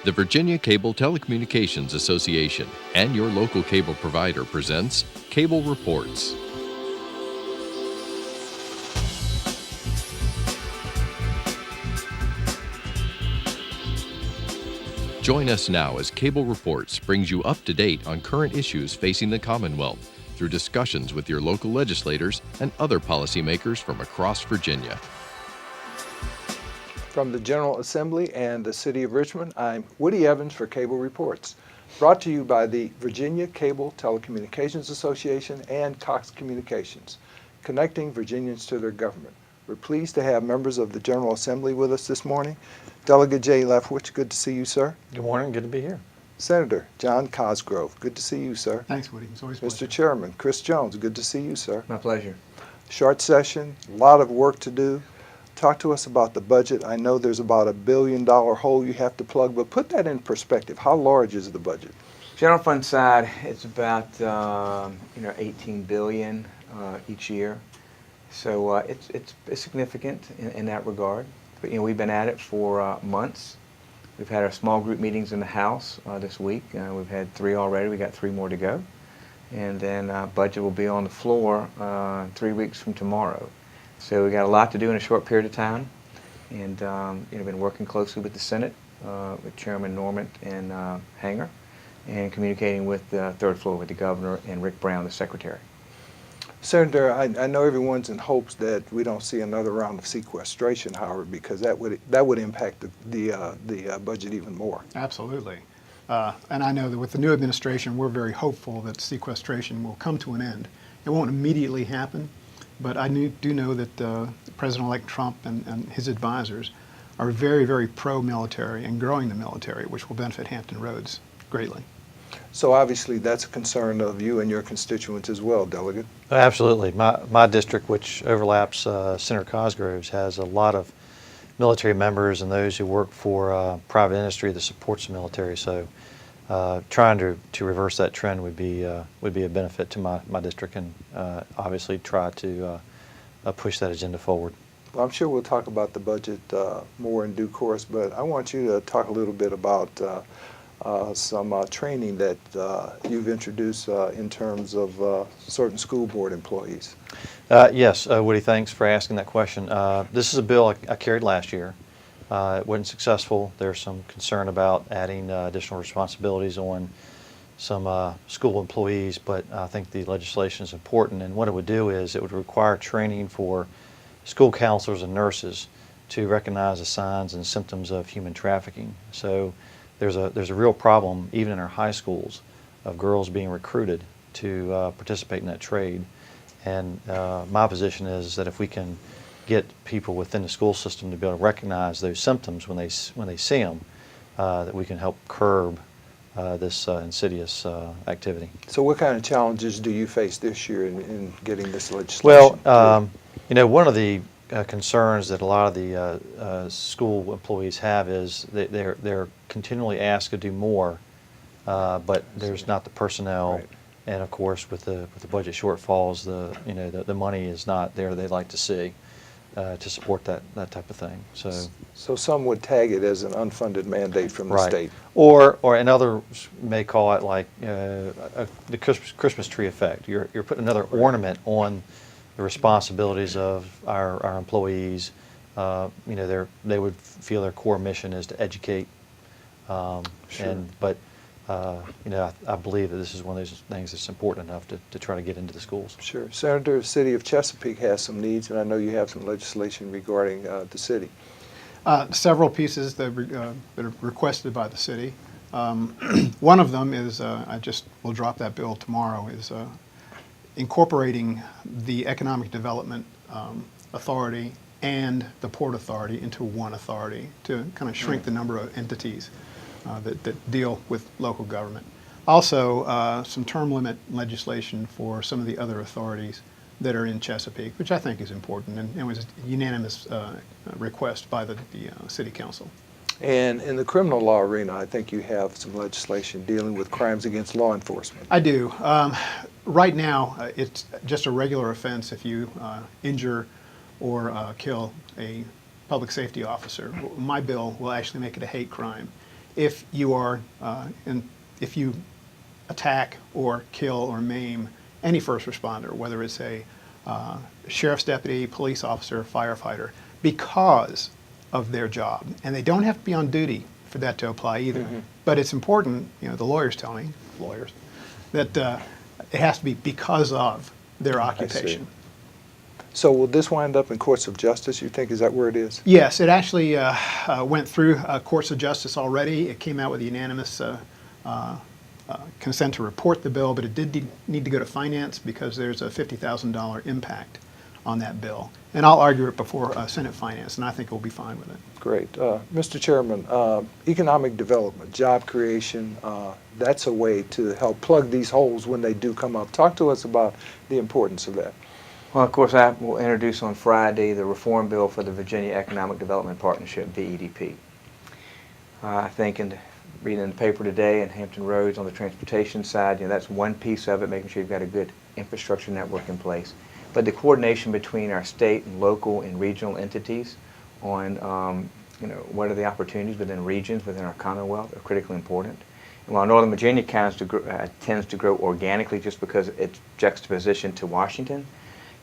The Virginia Cable Telecommunications Association and your local cable provider presents Cable Reports. Join us now as Cable Reports brings you up to date on current issues facing the Commonwealth through discussions with your local legislators and other policymakers from across Virginia. From the General Assembly and the City of Richmond, I'm Woody Evans for Cable Reports, brought to you by the Virginia Cable Telecommunications Association and Cox Communications, connecting Virginians to their government. We're pleased to have members of the General Assembly with us this morning. Delegate Jay Leftwich, good to see you, sir. Good morning, good to be here. Senator John Cosgrove, good to see you, sir. Thanks, Woody. It's always a pleasure. Mr. Chairman, Chris Jones, good to see you, sir. My pleasure. Short session, a lot of work to do. Talk to us about the budget. I know there's about $1 billion hole you have to plug, but put that in perspective. How large is the budget? General fund side, it's about 18 billion each year, so it's significant in that regard. But we've been at it for months. We've had our small group meetings in the House this week. We've had 3 already. We got 3 more to go, and then budget will be on the floor 3 weeks from tomorrow. So we got a lot to do in a short period of time, and been working closely with the Senate, with Chairman Normant and Hanger, and communicating with the third floor with the governor and Rick Brown, the secretary. Senator, I know everyone's in hopes that we don't see another round of sequestration, however, because that would impact the budget even more. Absolutely. And I know that with the new administration, we're very hopeful that sequestration will come to an end. It won't immediately happen, but I do know that President-elect Trump and his advisors are very, very pro-military and growing the military, which will benefit Hampton Roads greatly. So obviously that's a concern of you and your constituents as well, Delegate. Absolutely. My district, which overlaps Senator Cosgrove's, has a lot of military members and those who work for private industry that supports the military. So trying to reverse that trend would be a benefit to my district, and obviously try to push that agenda forward. Well, I'm sure we'll talk about the budget more in due course, but I want you to talk a little bit about some training that you've introduced in terms of certain school board employees. Yes, Woody, thanks for asking that question. This is a bill I carried last year. It wasn't successful. There's some concern about adding additional responsibilities on some school employees, but I think the legislation is important, and what it would do is it would require training for school counselors and nurses to recognize the signs and symptoms of human trafficking. So there's a real problem, even in our high schools, of girls being recruited to participate in that trade. And my position is that if we can get people within the school system to be able to recognize those symptoms when they see them, that we can help curb this insidious activity. So what kind of challenges do you face this year in getting this legislation? Well, one of the concerns that a lot of the school employees have is that they're continually asked to do more, but there's not the personnel. Right. And of course, with the budget shortfalls, the money is not there they'd like to see to support that type of thing. So some would tag it as an unfunded mandate from the right. state. Or and others may call it like the Christmas tree effect. You're putting another ornament on the responsibilities of our employees. They would feel their core mission is to educate. Sure. I believe that this is one of those things that's important enough to try to get into the schools. Sure. Senator, the City of Chesapeake has some needs, and I know you have some legislation regarding the city. Several pieces that are requested by the city. One of them is, we'll drop that bill tomorrow, is incorporating the Economic Development Authority and the Port Authority into one authority to kind of shrink the number of entities that deal with local government. Also, some term limit legislation for some of the other authorities that are in Chesapeake, which I think is important, and it was a unanimous request by the City Council. And in the criminal law arena, I think you have some legislation dealing with crimes against law enforcement. I do. Right now, it's just a regular offense if you injure or kill a public safety officer. My bill will actually make it a hate crime if you are, if you attack or kill or maim any first responder, whether it's a sheriff's deputy, police officer, firefighter, because of their job. And they don't have to be on duty for that to apply either. But it's important, you know, the lawyers tell me, that it has to be because of their occupation. So will this wind up in courts of justice, you think? Is that where it is? Yes, it actually went through courts of justice already. It came out with unanimous consent to report the bill, but it did need to go to finance because there's a $50,000 impact on that bill. And I'll argue it before Senate Finance, and I think we'll be fine with it. Great. Mr. Chairman, economic development, job creation, that's a way to help plug these holes when they do come up. Talk to us about the importance of that. Well, of course, I will introduce on Friday the reform bill for the Virginia Economic Development Partnership, VEDP. I think in reading in the paper today in Hampton Roads on the transportation side, you know, that's one piece of it, making sure you've got a good infrastructure network in place. But the coordination between our state and local and regional entities on, you know, what are the opportunities within regions, within our Commonwealth, are critically important. And while Northern Virginia tends to grow organically just because it's juxtaposition to Washington,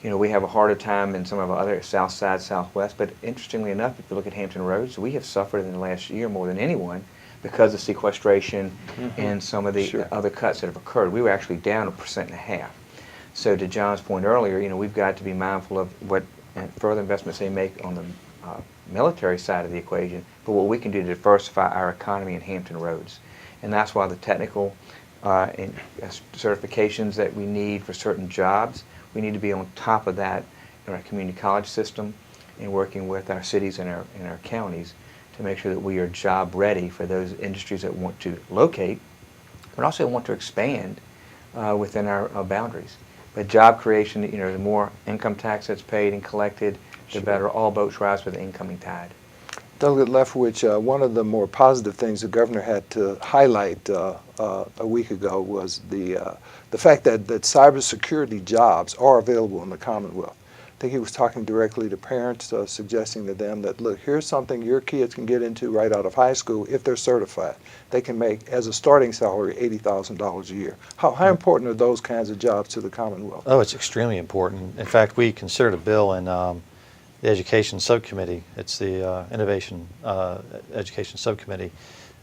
you know, we have a harder time in some of our other south side, southwest. But interestingly enough, if you look at Hampton Roads, we have suffered in the last year more than anyone because of sequestration and some of the other cuts that have occurred. We were actually down 1.5%. So to John's point earlier, you know, we've got to be mindful of what further investments they make on the military side of the equation, but what we can do to diversify our economy in Hampton Roads. And that's why the technical certifications that we need for certain jobs, we need to be on top of that in our community college system and working with our cities and our counties to make sure that we are job ready for those industries that want to locate, but also want to expand within our boundaries. But job creation, you know, the more income tax that's paid and collected, the better all boats rise with the incoming tide. Delegate Leftwich, one of the more positive things the governor had to highlight a week ago was the fact that cybersecurity jobs are available in the Commonwealth. I think he was talking directly to parents, suggesting to them that, look, here's something your kids can get into right out of high school if they're certified. They can make, as a starting salary, $80,000 a year. How important are those kinds of jobs to the Commonwealth? Oh, it's extremely important. In fact, we considered a bill in the Education Subcommittee. It's the Innovation Education Subcommittee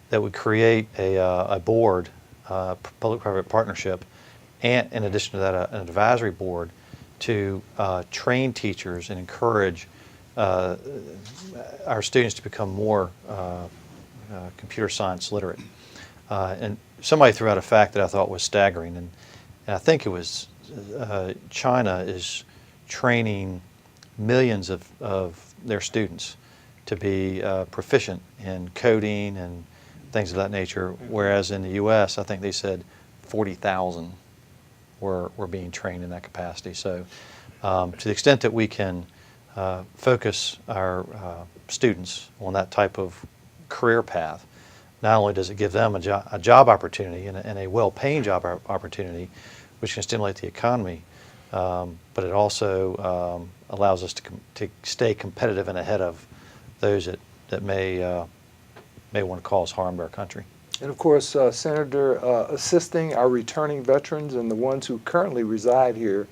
that would create a board, public-private partnership, and in addition to that, an advisory board to train teachers and encourage our students to become more computer science literate. And somebody threw out a fact that I thought was staggering, and I think it was China is training millions of their students to be proficient in coding and things of that nature, whereas in the U.S., I think they said 40,000 were being trained in that capacity. So to the extent that we can focus our students on that type of career path, not only does it give them a job opportunity and a well-paying job opportunity, which can stimulate the economy, but it also allows us to stay competitive and ahead of those that may want to cause harm to our country. And of course, Senator, assisting our returning veterans and the ones who currently reside here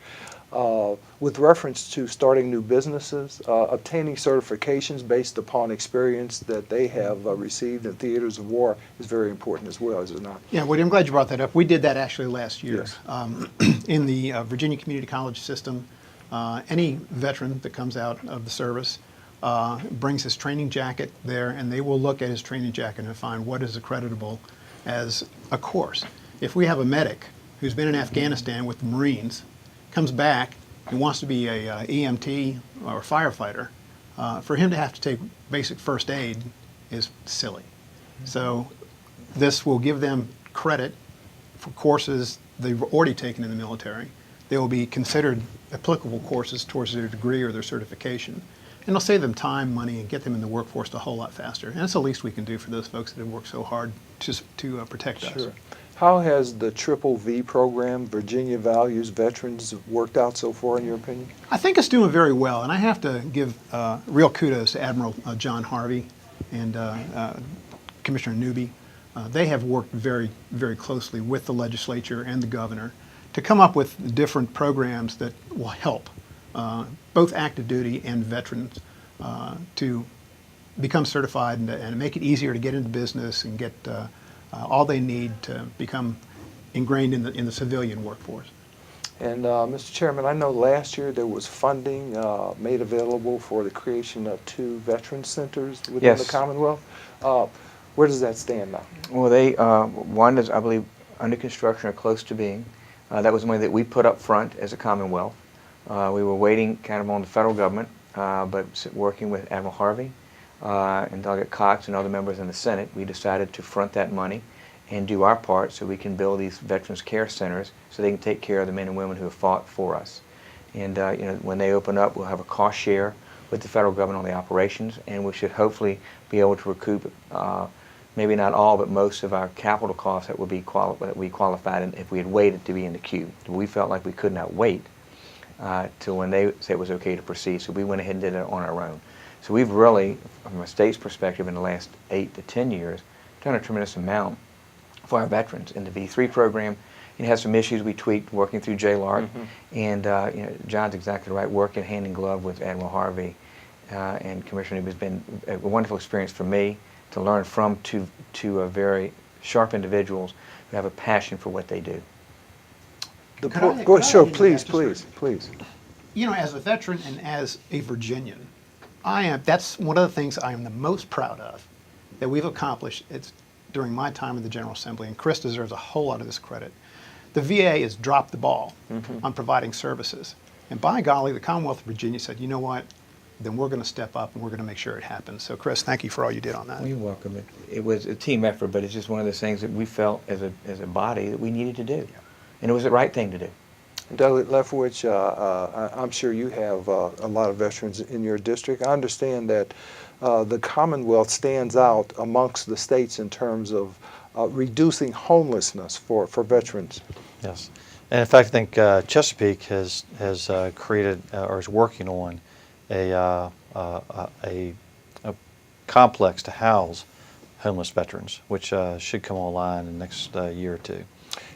with reference to starting new businesses, obtaining certifications based upon experience that they have received in theaters of war is very important as well, is it not? Yeah, Woody, I'm glad you brought that up. We did that actually last year. Yes. In the Virginia Community College system, any veteran that comes out of the service brings his training jacket there, and they will look at his training jacket and find what is accreditable as a course. If we have a medic who's been in Afghanistan with the Marines, comes back and wants to be a EMT or firefighter, for him to have to take basic first aid is silly. So this will give them credit for courses they've already taken in the military. They will be considered applicable courses towards their degree or their certification. And it'll save them time, money, and get them in the workforce a whole lot faster. And that's the least we can do for those folks that have worked so hard to protect us. Sure. How has the Triple V program, Virginia Values Veterans, worked out so far in your opinion? I think it's doing very well, and I have to give real kudos to Admiral John Harvey and Commissioner Newby they have worked very, very closely with the legislature and the governor to come up with different programs that will help both active duty and veterans to become certified and make it easier to get into business and get all they need to become ingrained in the civilian workforce. And Mr. Chairman, I know last year there was funding made available for the creation of 2 veteran centers within Yes. the Commonwealth. Where does that stand now? Well, one is, I believe, under construction or close to being. That was money that we put up front as a Commonwealth. We were waiting kind of on the federal government, but working with Admiral Harvey and Delegate Cox and other members in the Senate, we decided to front that money and do our part so we can build these Veterans Care Centers so they can take care of the men and women who have fought for us. And when they open up, we'll have a cost share with the federal government on the operations, and we should hopefully be able to recoup maybe not all, but most of our capital costs that would be that we qualified in if we had waited to be in the queue. We felt like we could not wait till when they said it was okay to proceed, so we went ahead and did it on our own. So we've really, from a state's perspective, in the last 8 to 10 years, done a tremendous amount for our veterans. In the V3 program, it has some issues we tweaked working through JLARC, and John's exactly right, working hand in glove with Admiral Harvey and Commissioner. It has been a wonderful experience for me to learn from two very sharp individuals who have a passion for what they do. Go Could I ahead, sure, interject please, just please, for- please. You know, as a veteran and as a Virginian, that's one of the things I am the most proud of that we've accomplished. It's during my time in the General Assembly, and Chris deserves a whole lot of this credit. The VA has dropped the ball on providing services. And by golly, the Commonwealth of Virginia said, you know what, then we're going to step up and we're going to make sure it happens. So Chris, thank you for all you did on that. Well, you're welcome. It was a team effort, but it's just one of those things that we felt as a body that we needed to do. And it was the right thing to do. Delegate Leftwich, I'm sure you have a lot of veterans in your district. I understand that the Commonwealth stands out amongst the states in terms of reducing homelessness for veterans. Yes. And in fact, I think Chesapeake has created or is working on a complex to house homeless veterans, which should come online in the next year or 2.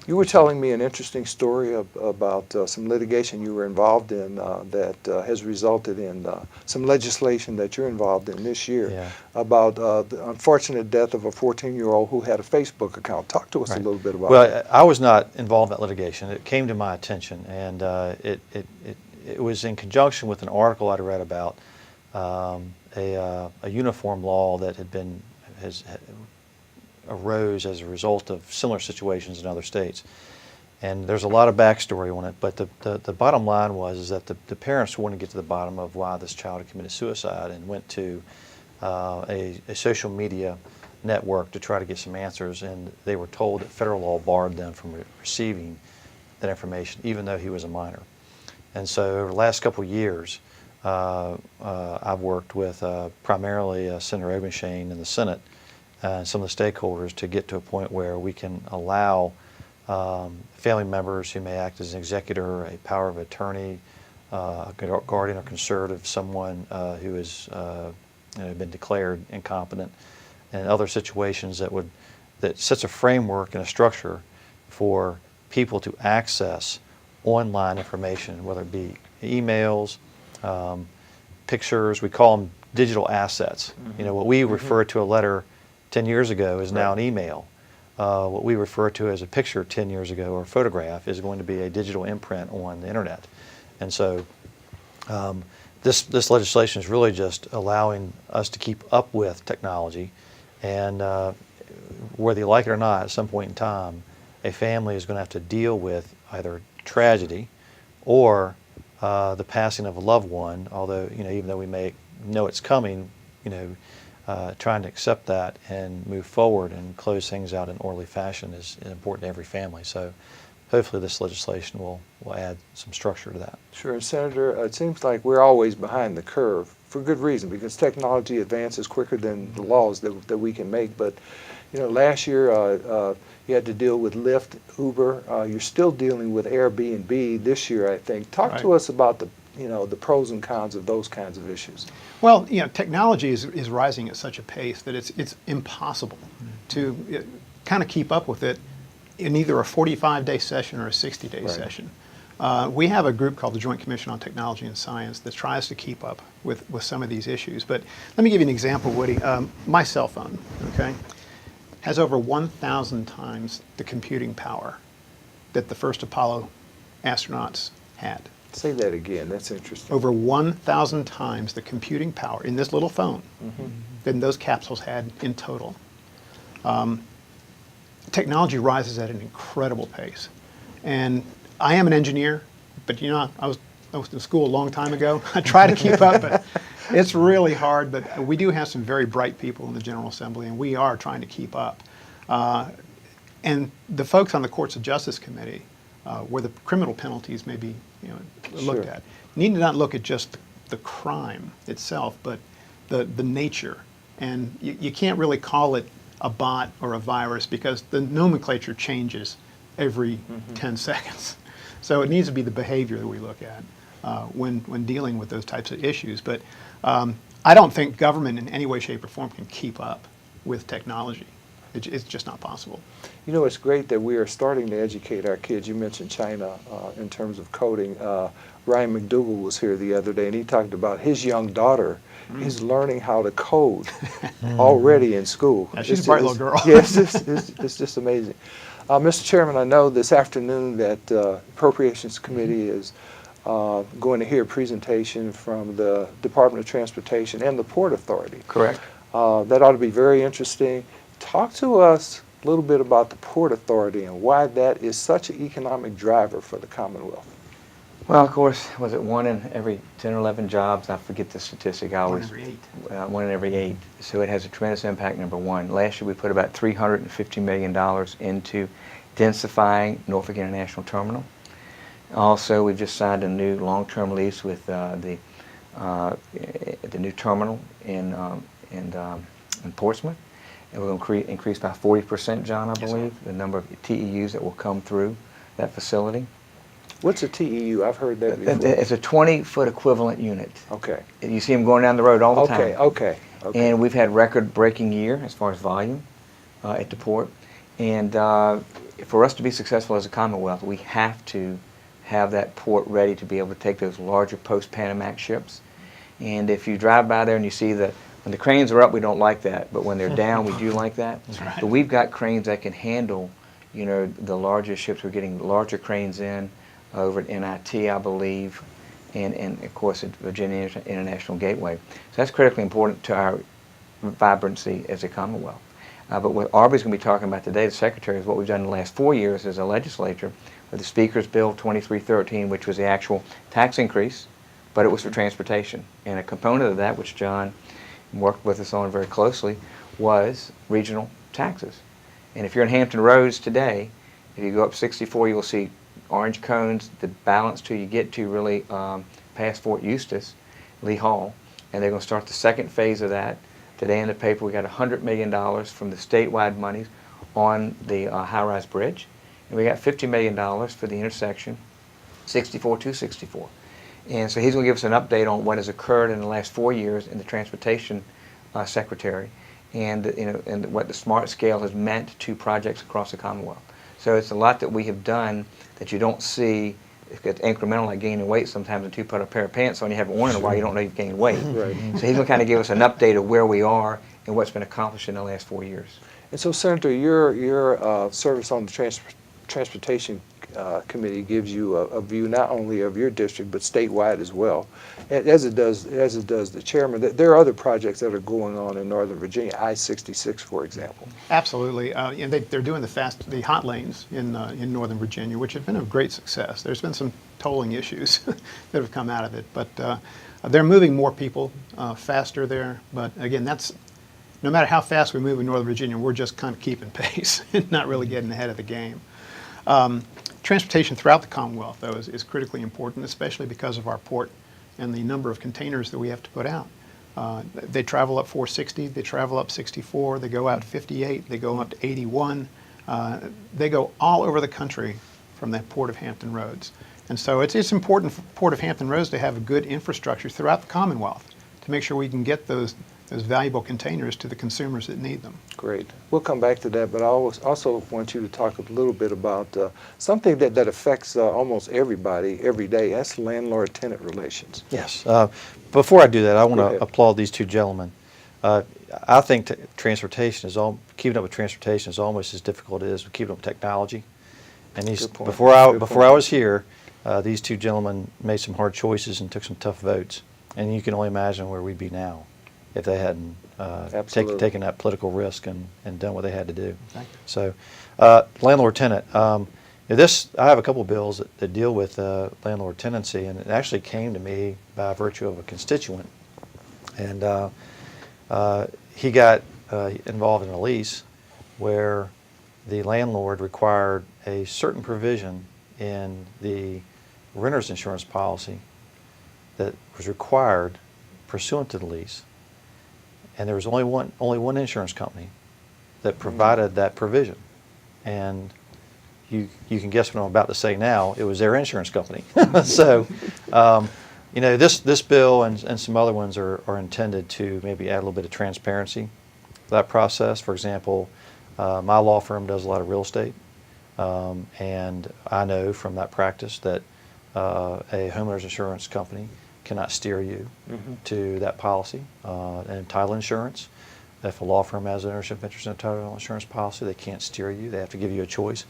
You were telling me an interesting story about some litigation you were involved in that has resulted in some legislation that you're involved in this year about the unfortunate death of a 14-year-old who had a Facebook account. Talk to us a little bit about that. Well, I was not involved in that litigation. It came to my attention, and it was in conjunction with an article I'd read about a uniform law that arose as a result of similar situations in other states. And there's a lot of backstory on it, but the bottom line was that the parents wanted to get to the bottom of why this child had committed suicide and went to a social media network to try to get some answers, and they were told that federal law barred them from receiving that information, even though he was a minor. And so over the last couple of years, I've worked with primarily Senator Obenshain in the Senate and some of the stakeholders to get to a point where we can allow family members who may act as an executor, a power of attorney, a guardian or conservative, someone who has been declared incompetent, and other situations that sets a framework and a structure for people to access online information, whether it be emails, pictures. We call them digital assets. You know, what we refer to a letter 10 years ago is now an email. What we refer to as a picture 10 years ago or a photograph is going to be a digital imprint on the internet. And so this legislation is really just allowing us to keep up with technology, and whether you like it or not, at some point in time, a family is going to have to deal with either tragedy or the passing of a loved one, although, even though we may know it's coming, trying to accept that and move forward and close things out in an orderly fashion is important to every family. So hopefully this legislation will add some structure to that. Sure. Senator, it seems like we're always behind the curve for good reason, because technology advances quicker than the laws that we can make. But, last year you had to deal with Lyft, Uber. You're still dealing with Airbnb this year, I think. Talk to us about the pros and cons of those kinds of issues. Well, technology is rising at such a pace that it's impossible to kind of keep up with it in either a 45-day session or a 60-day session. We have a group called the Joint Commission on Technology and Science that tries to keep up with some of these issues. But let me give you an example, Woody. My cell phone, okay, has over 1,000 times the computing power that the first Apollo astronauts had. Say that again. That's interesting. Over 1,000 times the computing power in this little phone than those capsules had in total. Technology rises at an incredible pace. And I am an engineer, but you know, I was in school a long time ago. I try to keep up, but it's really hard. But we do have some very bright people in the General Assembly, and we are trying to keep up. And the folks on the Courts of Justice Committee, where the criminal penalties may be looked at, need to not look at just the crime itself, but the nature. And you can't really call it a bot or a virus because the nomenclature changes every 10 seconds. So it needs to be the behavior that we look at when dealing with those types of issues. But I don't think government in any way, shape, or form can keep up with technology. It's just not possible. You know, it's great that we are starting to educate our kids. You mentioned China in terms of coding. Ryan McDougall was here the other day, and he talked about his young daughter is learning how to code already in school. Yeah, she's a bright little girl. Yes, it's just amazing. Mr. Chairman, I know this afternoon that Appropriations Committee is going to hear a presentation from the Department of Transportation and the Port Authority. Correct. That ought to be very interesting. Talk to us a little bit about the Port Authority and why that is such an economic driver for the Commonwealth. Well, of course, was it 1 in every 10 or 11 jobs? I forget the statistic. I always 1 in every 8. 1 in every 8. So it has a tremendous impact, number one. Last year we put about $350 million into densifying Norfolk International Terminal. Also, we've just signed a new long-term lease with the new terminal in Portsmouth. And we're going to increase by 40%, John, I believe, the number of TEUs that will come through that facility. What's a TEU? I've heard that before. It's a 20-foot equivalent unit. Okay. You see them going down the road all the time. Okay. And we've had record-breaking year as far as volume at the port. And for us to be successful as a Commonwealth, we have to have that port ready to be able to take those larger post-Panamax ships. And if you drive by there and you see that when the cranes are up, we don't like that, but when they're down, we do like that. That's right. But we've got cranes that can handle, the larger ships. We're getting larger cranes in over at NIT, I believe, and of course at Virginia International Gateway. So that's critically important to our vibrancy as a Commonwealth. But what Aubrey's going to be talking about today, the Secretary, is what we've done in the last 4 years as a legislature with the Speaker's Bill 2313, which was the actual tax increase, but it was for transportation. And a component of that, which John worked with us on very closely, was regional taxes. And if you're in Hampton Roads today, if you go up 64, you'll see orange cones, the balance till you get to really past Fort Eustis, Lee Hall, and they're going to start the second phase of that. Today in the paper we got $100 million from the statewide monies on the high-rise bridge, and we got $50 million for the intersection 64-264. And so he's going to give us an update on what has occurred in the last 4 years in the Transportation Secretary, and and what the SMART scale has meant to projects across the Commonwealth. So it's a lot that we have done that you don't see. It's incremental, like gaining weight sometimes until you put a pair of pants on, you haven't worn in a while, you don't know you've gained weight. Right. So he's going to kind of give us an update of where we are and what's been accomplished in the last 4 years. And so, Senator, your service on the Transportation Committee gives you a view not only of your district but statewide as well, as it does the chairman. There are other projects that are going on in Northern Virginia, I-66, for example. Absolutely, and they're doing the hot lanes in Northern Virginia, which have been a great success. There's been some tolling issues that have come out of it, but they're moving more people faster there. But again, that's no matter how fast we move in Northern Virginia, we're just kind of keeping pace and not really getting ahead of the game. Transportation throughout the Commonwealth, though, is critically important, especially because of our port and the number of containers that we have to put out. They travel up 460, they travel up 64, they go out 58, they go up to 81. They go all over the country from that Port of Hampton Roads. And so it's important for Port of Hampton Roads to have a good infrastructure throughout the Commonwealth to make sure we can get those valuable containers to the consumers that need them. Great. We'll come back to that, but I also want you to talk a little bit about something that affects almost everybody every day. That's landlord-tenant relations. Yes. Before I do that, I want Go to ahead. applaud these two gentlemen. I think keeping up with transportation is almost as difficult as keeping up with technology. And Good point. before I Good point. was here, these two gentlemen made some hard choices and took some tough votes. And you can only imagine where we'd be now if they hadn't Absolutely. taken that political risk and done what they had to do. Thank you. So, landlord-tenant. I have a couple bills that deal with landlord tenancy, and it actually came to me by virtue of a constituent. And he got involved in a lease where the landlord required a certain provision in the renter's insurance policy that was required pursuant to the lease. And there was only one insurance company that provided that provision. And you can guess what I'm about to say now. It was their insurance company. So, this bill and some other ones are intended to maybe add a little bit of transparency to that process. For example, my law firm does a lot of real estate, and I know from that practice that a homeowner's insurance company cannot steer you to that policy. And title insurance, if a law firm has an ownership interest in a title insurance policy, they can't steer you. They have to give you a choice.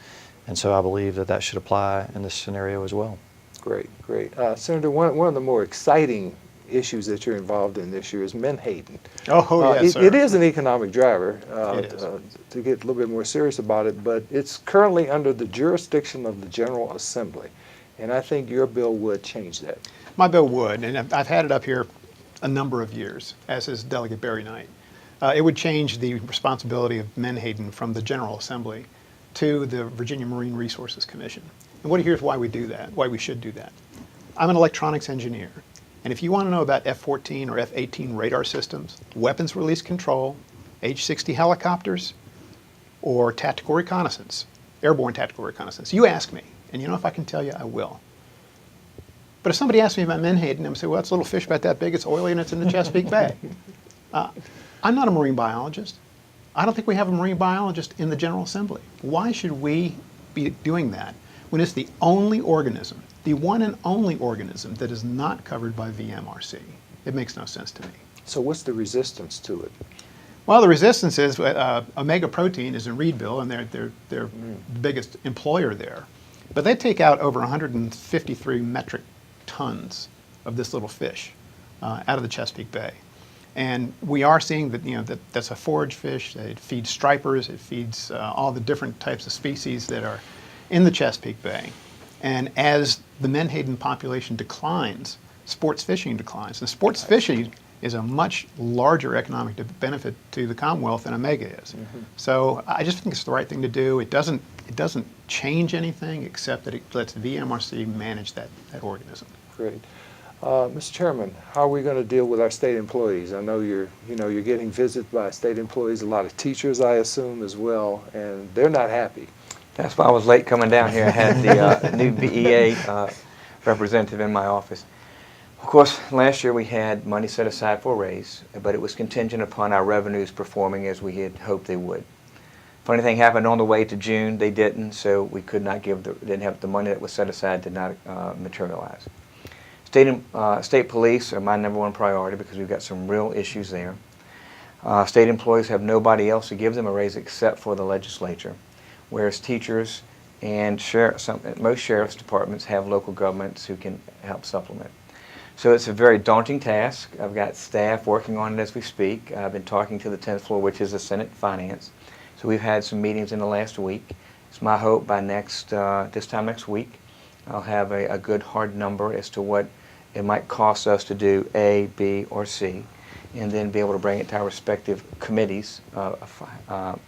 And so I believe that should apply in this scenario as well. Great, great. Senator, one of the more exciting issues that you're involved in this year is Menhaden. Oh, yes, sir. It is an economic driver, It is. to get a little bit more serious about it, but it's currently under the jurisdiction of the General Assembly, and I think your bill would change that. My bill would, and I've had it up here a number of years, as is Delegate Barry Knight. It would change the responsibility of Menhaden from the General Assembly to the Virginia Marine Resources Commission. And here's why we do that, why we should do that. I'm an electronics engineer, and if you want to know about F-14 or F-18 radar systems, weapons release control, H-60 helicopters, or tactical reconnaissance, airborne tactical reconnaissance, you ask me, and if I can tell you, I will. But if somebody asks me about Menhaden, I'm going to say, well, it's a little fish about that big, it's oily, and it's in the Chesapeake Bay. I'm not a marine biologist. I don't think we have a marine biologist in the General Assembly. Why should we be doing that when it's the only organism, the one and only organism that is not covered by VMRC? It makes no sense to me. So what's the resistance to it? Well, the resistance is Omega Protein is in Reedville, and they're the biggest employer there. But they take out over 153 metric tons of this little fish out of the Chesapeake Bay. And we are seeing that that's a forage fish. It feeds stripers. It feeds all the different types of species that are in the Chesapeake Bay. And as the Menhaden population declines, sports fishing declines. And sports fishing is a much larger economic benefit to the Commonwealth than Omega is. So I just think it's the right thing to do. It doesn't change anything except that it lets VMRC manage that organism. Great. Mr. Chairman, how are we going to deal with our state employees? I know you're getting visited by state employees, a lot of teachers, I assume, as well, and they're not happy. That's why I was late coming down here. I had the new BEA representative in my office. Of course, last year we had money set aside for a raise, but it was contingent upon our revenues performing as we had hoped they would. Funny thing happened on the way to June, they didn't, so we could not didn't have the money that was set aside did not materialize. State police are my #1 priority because we've got some real issues there. State employees have nobody else to give them a raise except for the legislature, whereas teachers and most sheriff's departments have local governments who can help supplement. So it's a very daunting task. I've got staff working on it as we speak. I've been talking to the 10th floor, which is the Senate Finance. So we've had some meetings in the last week. It's my hope by this time next week, I'll have a good hard number as to what it might cost us to do A, B, or C, and then be able to bring it to our respective committees,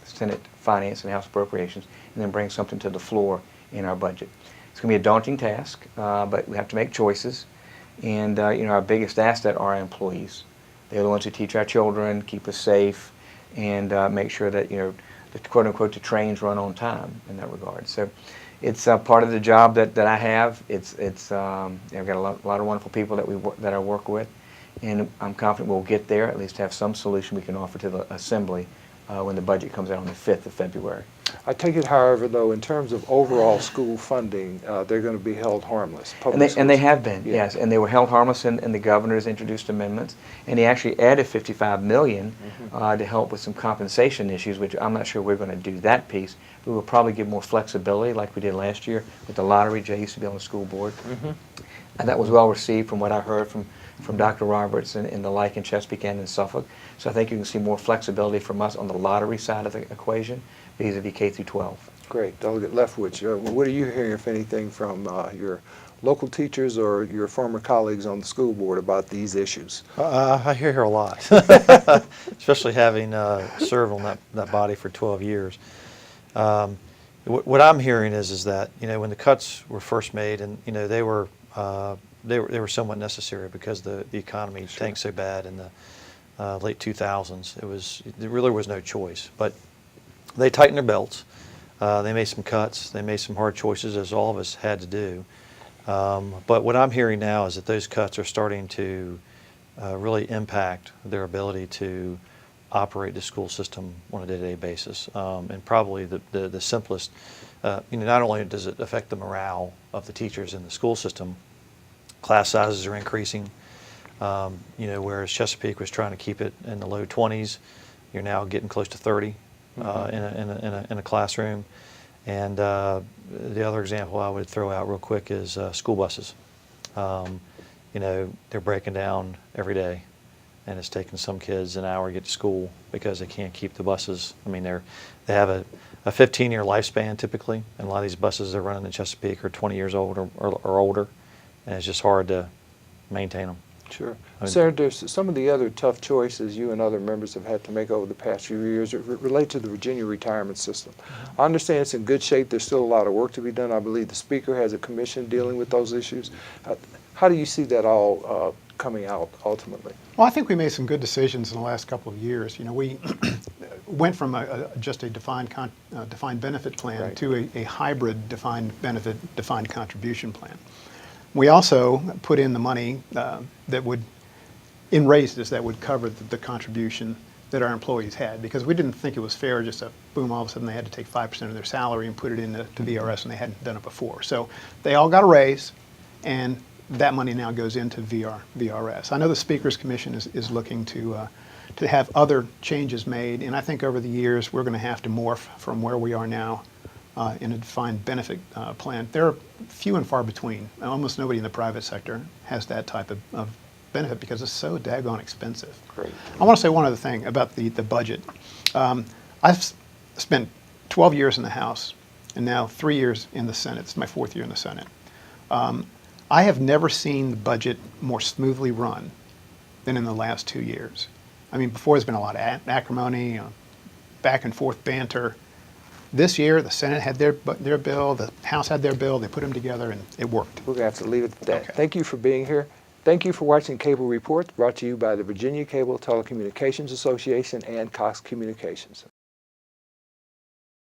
Senate Finance and House Appropriations, and then bring something to the floor in our budget. It's going to be a daunting task, but we have to make choices. And our biggest asset are our employees. They're the ones who teach our children, keep us safe, and make sure that the quote-unquote the trains run on time in that regard. So it's part of the job that I have. I've got a lot of wonderful people that I work with, and I'm confident we'll get there, at least have some solution we can offer to the Assembly when the budget comes out on the 5th of February. I take it, however, though, in terms of overall school funding, they're going to be held harmless. And they schools. have been, Yeah. yes, and they were held harmless in the governor's introduced amendments, and he actually added $55 million to help with some compensation issues, which I'm not sure we're going to do that piece. We will probably give more flexibility like we did last year with the lottery. Jay used to be on the school board. And that was well received from what I heard from Dr. Roberts and the like in Chesapeake and in Suffolk. So I think you can see more flexibility from us on the lottery side of the equation vis-a-vis K through 12. Great. Delegate Leftwich, what are you hearing, if anything, from your local teachers or your former colleagues on the school board about these issues? I hear a lot, especially having served on that body for 12 years. What I'm hearing is that, you know, when the cuts were first made, and you know they were somewhat necessary because the economy tanked so bad in the late 2000s. There really was no choice. But they tightened their belts. They made some cuts. They made some hard choices, as all of us had to do. But what I'm hearing now is that those cuts are starting to really impact their ability to operate the school system on a day-to-day basis. And probably the simplest, you know, not only does it affect the morale of the teachers in the school system, class sizes are increasing. You know, whereas Chesapeake was trying to keep it in the low 20s, you're now getting close to 30 in a classroom. And the other example I would throw out real quick is school buses. You know, they're breaking down every day, and it's taking some kids an hour to get to school because they can't keep the buses. I mean, they have a 15-year lifespan typically, and a lot of these buses they're running in Chesapeake are 20 years old or older, and it's just hard to maintain them. Sure. I mean, Senator, some of the other tough choices you and other members have had to make over the past few years relate to the Virginia retirement system. I understand it's in good shape. There's still a lot of work to be done. I believe the Speaker has a commission dealing with those issues. How do you see that all coming out ultimately? Well, I think we made some good decisions in the last couple of years. You know, we went from just a defined benefit plan Right. to a hybrid defined benefit, defined contribution plan. We also put in the money that would, in raises, that would cover the contribution that our employees had, because we didn't think it was fair just to boom, all of a sudden they had to take 5% of their salary and put it into VRS, and they hadn't done it before. So they all got a raise, and that money now goes into VRS. I know the Speaker's Commission is looking to have other changes made, and I think over the years we're going to have to morph from where we are now in a defined benefit plan. They're few and far between. Almost nobody in the private sector has that type of benefit because it's so daggone expensive. Great. I want to say one other thing about the budget. I've spent 12 years in the House and now 3 years in the Senate. It's my 4th year in the Senate. I have never seen the budget more smoothly run than in the last 2 years. I mean, before there's been a lot of acrimony, back and forth banter. This year, the Senate had their bill, the House had their bill, they put them together, and it worked. We're going to have to leave it at that. Okay. Thank you for being here. Thank you for watching Cable Reports, brought to you by the Virginia Cable Telecommunications Association and Cox Communications.